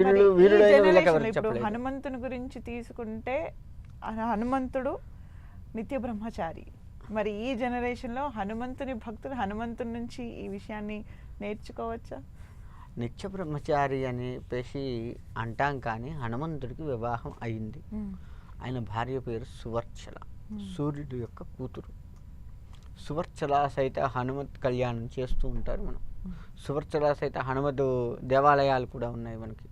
మరి ఈ వీరుడైన వీళ్ళకి జనరేషన్లో ఎవరికి ఇప్పుడు చెప్పలేదు. హనుమంతుని గురించి తీసుకుంటే హనుమంతుడు నిత్య బ్రహ్మచారి. మరి ఈ జనరేషన్లో హనుమంతుని భక్తులు హనుమంతుని నుంచి ఈ విషయాన్ని నేర్చుకోవచ్చా? నిత్య బ్రహ్మచారి అని చెప్పేసి అంటాం, కానీ హనుమంతుడికి వివాహం అయింది. ఆయన భార్య పేరు సువర్చల, సూర్యుడి యొక్క కూతురు. సువర్చల సైత హనుమత్ కళ్యాణం చేస్తూ ఉంటారు మనం. సువర్చల సైత హనుమత్ దేవాలయాలు కూడా ఉన్నాయి మనకి.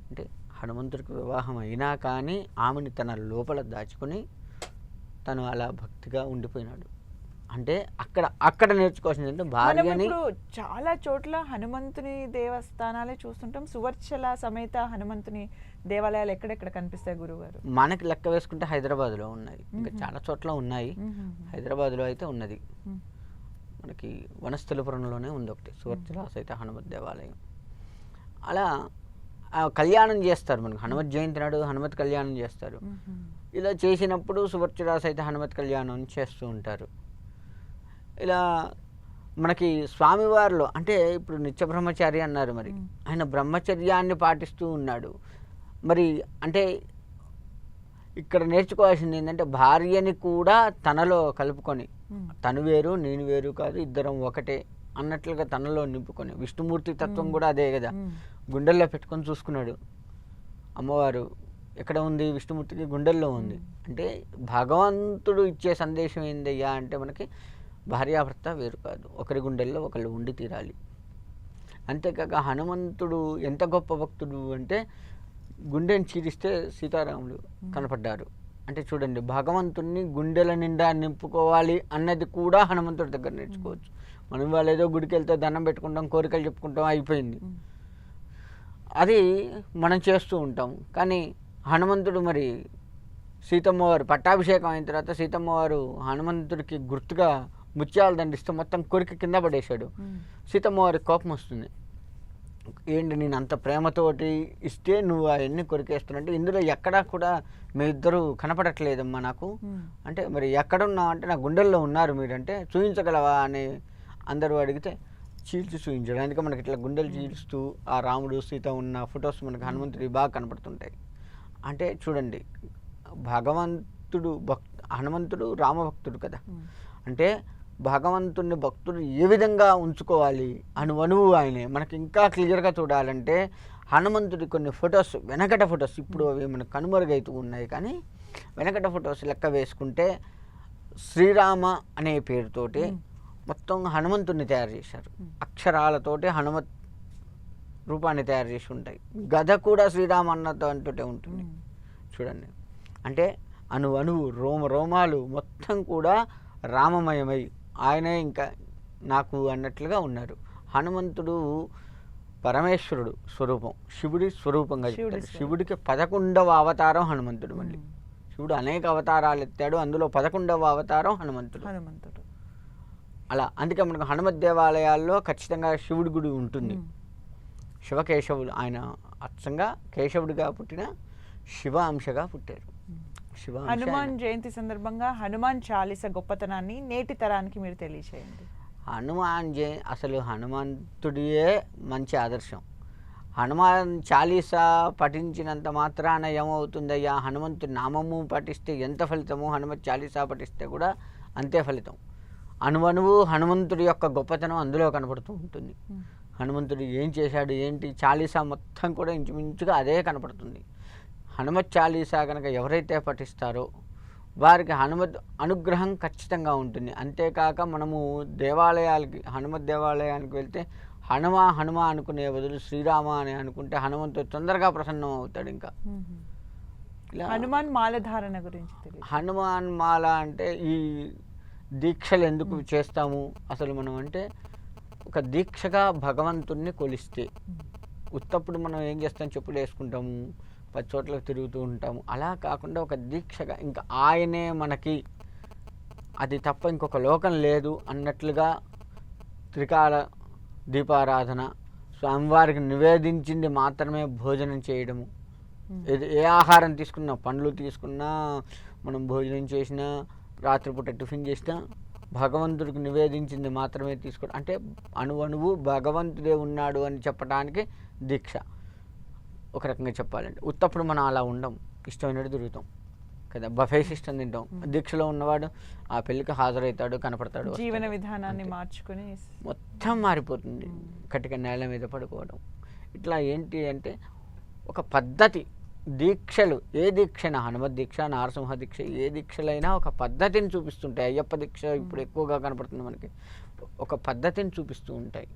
అంటే హనుమంతుడికి వివాహం అయినా కానీ ఆమెని తన లోపల దాచుకొని తను అలా భక్తిగా ఉండిపోయినాడు. అంటే అక్కడ నేర్చుకోవాల్సింది అంటే మనం భార్యని. ఇప్పుడు చాలా చోట్ల హనుమంతుని దేవస్థానాలే చూస్తుంటాం. సువర్చల సమేత హనుమంతుని దేవాలయాలు ఎక్కడెక్కడ కనిపిస్తాయి గురుగారు? మనకి లెక్క వేసుకుంటే హైదరాబాద్లో ఉన్నాయి, ఇంకా చాలా చోట్ల ఉన్నాయి. హైదరాబాద్లో అయితే ఉన్నది, మనకి వనస్థలిపురంలోనే ఉంది ఒకటి సువర్చల సైత హనుమత్ దేవాలయం. అలా కళ్యాణం చేస్తారు మనకు. హనుమత్ జయంతి నాడు హనుమత్ కళ్యాణం చేస్తారు. ఇలా చేసినప్పుడు సువర్చల సైత హనుమత్ కళ్యాణం చేస్తూ ఉంటారు. ఇలా మనకి స్వామివారిలో అంటే ఇప్పుడు నిత్య బ్రహ్మచారి అన్నారు, మరి ఆయన బ్రహ్మచర్యాన్ని పాటిస్తూ ఉన్నాడు. మరి అంటే ఇక్కడ నేర్చుకోవాల్సింది ఏంటంటే భార్యని కూడా తనలో కలుపుకొని, తను వేరు నేను వేరు కాదు, ఇద్దరం ఒకటే అన్నట్లుగా తనలో నింపుకొని. విష్ణుమూర్తి తత్వం కూడా అదే కదా, గుండెల్లో పెట్టుకొని చూసుకున్నాడు. అమ్మవారు ఎక్కడ ఉంది? విష్ణుమూర్తికి గుండెల్లో ఉంది. అంటే భగవంతుడు ఇచ్చే సందేశం ఏందయ్యా అంటే మనకి భార్యాభర్త వేరు కాదు, ఒకరి గుండెల్లో ఒకళ్ళు ఉండి తీరాలి. అంతేకాక హనుమంతుడు ఎంత గొప్ప భక్తుడు అంటే గుండెని చీరిస్తే సీతారాములు కనపడ్డారు. అంటే చూడండి, భగవంతుణ్ణి గుండెల నిండా నింపుకోవాలి అన్నది కూడా హనుమంతుడి దగ్గర నేర్చుకోవచ్చు. మనం వాళ్ళు ఏదో గుడికి వెళ్తే దండం పెట్టుకుంటాం, కోరికలు చెప్పుకుంటాం, అయిపోయింది. అది మనం చేస్తూ ఉంటాం. కానీ హనుమంతుడు మరి సీతమ్మవారు పట్టాభిషేకం అయిన తర్వాత సీతమ్మవారు హనుమంతుడికి గుర్తుగా ముత్యాలు దండిస్తూ మొత్తం కొరికి కింద పడేశాడు. సీతమ్మవారికి కోపం వస్తుంది. ఏంటి నేను అంత ప్రేమతోటి ఇస్తే నువ్వు అవన్నీ కొరికేస్తున్నట్టు, ఇందులో ఎక్కడా కూడా మీ ఇద్దరు కనపడట్లేదమ్మా నాకు. అంటే మరి ఎక్కడున్నావు అంటే నా గుండెల్లో ఉన్నారు మీరంటే చూపించగలవా అని అందరూ అడిగితే చీల్చి చూపించాడు. అందుకే మనకి ఇట్లా గుండెలు చీల్స్తూ ఆ రాముడు సీత ఉన్న ఫొటోస్ మనకి హనుమంతుడి బాగా కనపడుతుంటాయి. అంటే చూడండి, భగవంతుడు హనుమంతుడు రామభక్తుడు కదా. అంటే భగవంతుని భక్తుడు ఏ విధంగా ఉంచుకోవాలి అణువణువు ఆయనే. మనకి ఇంకా క్లియర్గా చూడాలంటే హనుమంతుడి కొన్ని ఫొటోస్, వెనకట ఫొటోస్ ఇప్పుడు అవి మనకు కనుమరుగైతూ ఉన్నాయి, కానీ వెనకట ఫొటోస్ లెక్క వేసుకుంటే శ్రీరామ అనే పేరుతోటి మొత్తం హనుమంతుడిని తయారు చేశారు. అక్షరాలతోటి హనుమత్ రూపాన్ని తయారు చేసి ఉంటాయి. గద కూడా శ్రీరామ అన్నతో అంటుంటే ఉంటుంది చూడండి. అంటే అణువణువు రోమాలు మొత్తం కూడా రామమయమై ఆయనే ఇంకా నాకు అన్నట్లుగా ఉన్నారు. హనుమంతుడు పరమేశ్వరుడు స్వరూపం, శివుడి స్వరూపంగా చెప్తాడు. శివుడికి 11వ అవతారం హనుమంతుడు. మళ్ళీ శివుడు అనేక అవతారాలు ఎత్తాడు, అందులో 11వ అవతారం హనుమంతుడు. అలా అందుకే మనకు హనుమత్ దేవాలయాల్లో ఖచ్చితంగా శివుడి గుడి ఉంటుంది. శివకేశవులు ఆయన అచ్చంగా కేశవుడిగా పుట్టిన శివ అంశగా పుట్టారు. హనుమాన్ జయంతి సందర్భంగా హనుమాన్ చాలీస గొప్పతనాన్ని నేటి తరానికి మీరు తెలియచేయండి. అసలు హనుమంతుడియే మంచి ఆదర్శం. హనుమాన్ చాలీసా పఠించినంత మాత్రాన ఏమవుతుందయ్యా, హనుమంతుడి నామము పఠిస్తే ఎంత ఫలితమో హనుమత్ చాలీసా పఠిస్తే కూడా అంతే ఫలితం. అణువణువు హనుమంతుడి యొక్క గొప్పతనం అందులో కనపడుతూ ఉంటుంది. హనుమంతుడు ఏం చేశాడు ఏంటి, చాలీసా మొత్తం కూడా ఇంచుమించుగా అదే కనపడుతుంది. హనుమత్ చాలీసా కనుక ఎవరైతే పఠిస్తారో వారికి హనుమత్ అనుగ్రహం ఖచ్చితంగా ఉంటుంది. అంతేకాక మనము దేవాలయాలకి, హనుమత్ దేవాలయానికి వెళ్తే హనుమ అనుకునే బదులు శ్రీరామ అని అనుకుంటే హనుమంతుడు తొందరగా ప్రసన్నం అవుతాడు. ఇంకా ఇలా హనుమాన్ మాల ధారణ గురించి తెలియదు. హనుమాన్ మాల అంటే ఈ దీక్షలు ఎందుకు చేస్తాము అసలు మనం అంటే, ఒక దీక్షగా భగవంతుణ్ణి కొలిస్తే, ఉత్తప్పుడు మనం ఏం చేస్తాం, చెప్పులు వేసుకుంటాము, 10 చోట్లకు తిరుగుతూ ఉంటాము. అలా కాకుండా ఒక దీక్షగా ఇంకా ఆయనే మనకి, అది తప్ప ఇంకొక లోకం లేదు అన్నట్లుగా త్రికాల దీపారాధన, స్వామివారికి నివేదించింది మాత్రమే భోజనం చేయడము. ఏ ఆహారం తీసుకున్నా, పండ్లు తీసుకున్నా, మనం భోజనం చేసినా, రాత్రిపూట టిఫిన్ చేసినా భగవంతుడికి నివేదించింది మాత్రమే తీసుకోవడం. అంటే అణువణువు భగవంతుడే ఉన్నాడు అని చెప్పడానికి దీక్ష. ఒక రకంగా చెప్పాలంటే. ఉత్తప్పుడు మనం అలా ఉండం, ఇష్టమైనట్టు తిరుగుతాం కదా, బఫే సిస్టమ్ తింటాం. దీక్షలో ఉన్నవాడు ఆ పెళ్ళికి హాజరవుతాడు, కనపడతాడు, జీవన వస్తాడు. విధానాన్ని అంతే. మార్చుకుని మొత్తం మారిపోతుంది. కటిక నేల మీద పడుకోవడం ఇట్లా ఏంటి అంటే ఒక పద్ధతి. దీక్షలు ఏ దీక్షైనా, హనుమత్ దీక్ష, నారసింహ దీక్ష, ఏ దీక్షలైనా ఒక పద్ధతిని చూపిస్తుంటాయి. అయ్యప్ప దీక్ష ఇప్పుడు ఎక్కువగా కనపడుతుంది మనకి, ఒక పద్ధతిని చూపిస్తూ ఉంటాయి.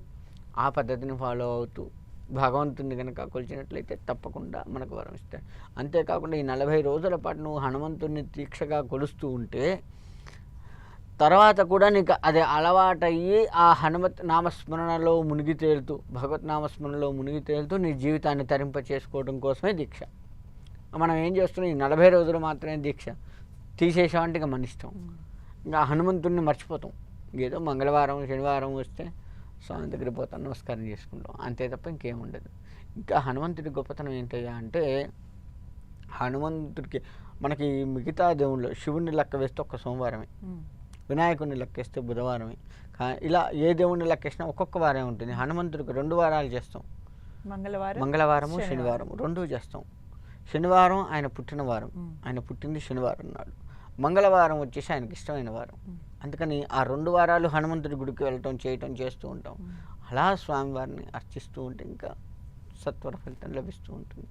ఆ పద్ధతిని ఫాలో అవుతూ భగవంతుని కనుక కొలిచినట్లయితే తప్పకుండా మనకు వరం ఇస్తాడు. అంతేకాకుండా ఈ 40 రోజుల పాటు నువ్వు హనుమంతుడిని దీక్షగా కొలుస్తూ ఉంటే తర్వాత కూడా నీకు అది అలవాటయ్యి ఆ హనుమత్ నామస్మరణలో మునిగి తేలుతూ, భగవత్ నామస్మరణలో మునిగి తేలుతూ నీ జీవితాన్ని తరింప చేసుకోవడం కోసమే దీక్ష. మనం ఏం చేస్తున్నాం, ఈ 40 రోజులు మాత్రమే దీక్ష తీసేసామంటే ఇక మన ఇష్టం. ఇంకా హనుమంతుడిని మర్చిపోతాం. ఏదో మంగళవారం శనివారం వస్తే స్వామి దగ్గరికి పోతాం, నమస్కారం చేసుకుంటాం, అంతే తప్ప ఇంకేం ఉండదు. ఇంకా హనుమంతుడి గొప్పతనం ఏంటయ్యా అంటే, హనుమంతుడికి మనకి మిగతా దేవుళ్ళు శివుడిని లెక్క వేస్తే ఒక్క సోమవారమే, వినాయకుడిని లెక్కేస్తే బుధవారమే, ఇలా ఏ దేవుడిని లెక్కేసినా ఒక్కొక్క వారం ఉంటుంది. హనుమంతుడికి 2 వారాలు చేస్తాం, మంగళవారము శనివారం 2 చేస్తాం. శనివారం ఆయన పుట్టిన వారం, ఆయన పుట్టింది శనివారం నాడు. మంగళవారం వచ్చేసి ఆయనకి ఇష్టమైన వారం. అందుకని ఆ 2 వారాలు హనుమంతుడి గుడికి వెళ్ళటం చేయటం చేస్తూ ఉంటాం. అలా స్వామివారిని అర్చిస్తూ ఉంటే ఇంకా సత్వర ఫలితం లభిస్తూ ఉంటుంది.